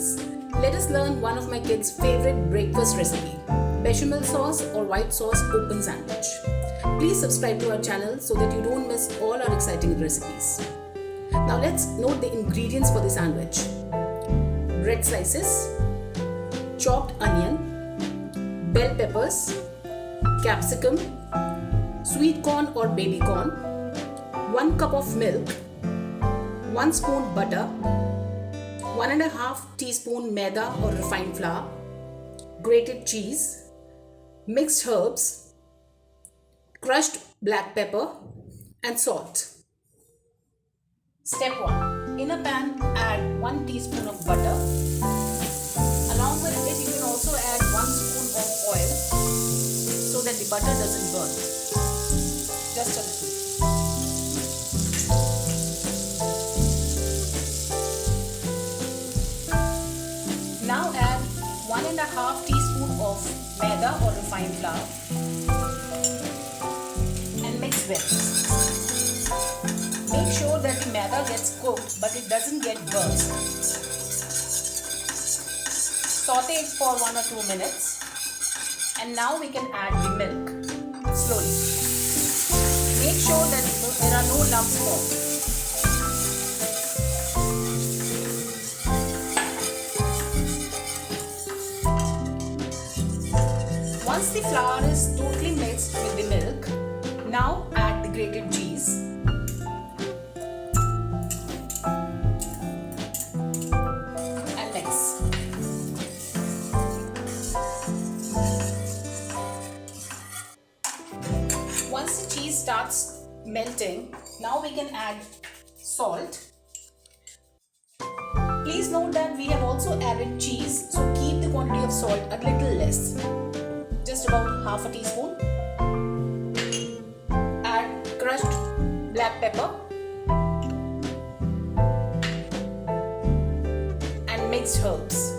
friends, let us learn one of my kids' favorite breakfast recipe, bechamel sauce or white sauce open sandwich. Please subscribe to our channel so that you don't miss all our exciting recipes. Now let's note the ingredients for the sandwich. Bread slices, chopped onion, bell peppers, capsicum, sweet corn or baby corn, 1 cup of milk, 1 spoon butter, 1.5 teaspoon Maida or refined flour, grated cheese, mixed herbs, crushed black pepper and salt. Step 1. In a pan, add 1 teaspoon of butter. Along with it, you can also add 1 spoon of oil so that the butter doesn't burn. Just a little. Now add 1.5 teaspoon of Maida or refined flour and mix well. Make sure that the Maida gets cooked but it doesn't get burnt. Saute it for 1 or 2 minutes and now we can add the milk slowly. Make sure that there are no lumps formed. Once the flour is totally mixed with the milk, now add the grated cheese and mix. Once the cheese starts melting, now we can add salt. Please note that we have also added cheese, so keep the quantity of salt a little less. Just about half a teaspoon. Add crushed black pepper and mixed herbs.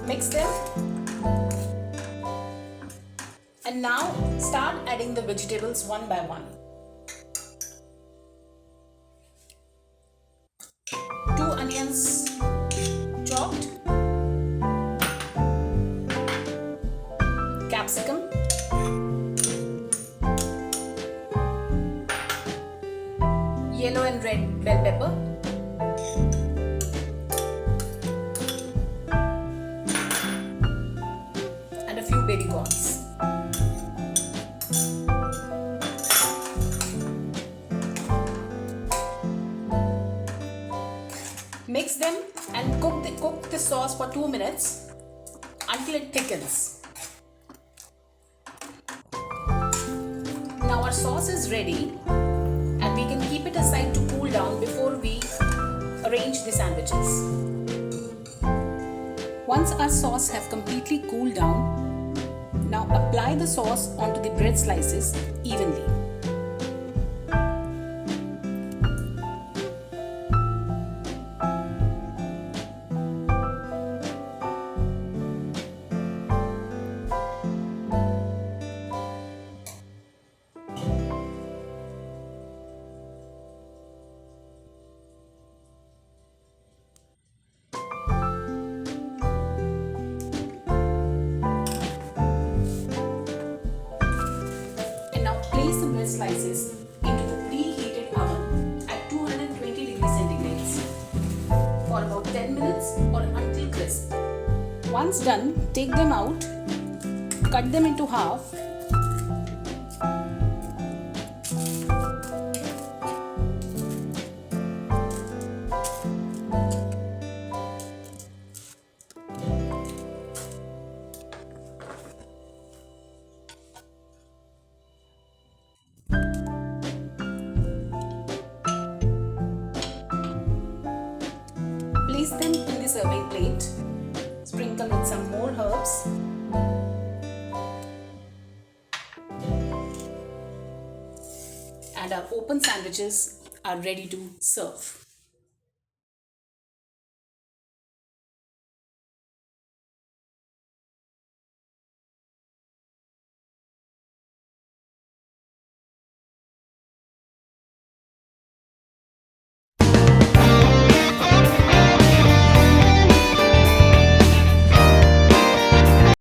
Mix them and now start adding the vegetables one by one. 2 onions chopped, capsicum, yellow and red bell pepper, and a few baby corns. Mix them and cook the sauce for 2 minutes until it thickens. Now our sauce is ready and we can keep it aside to cool down before we arrange the sandwiches. Once our sauce have completely cooled down, now apply the sauce onto the bread slices evenly. Place the bread slices into the preheated oven at 220 degrees centigrade for about 10 minutes or until crisp. Once done, take them out, cut them into half, place them in the serving plate, sprinkle with some more herbs, and our open sandwiches are ready to serve.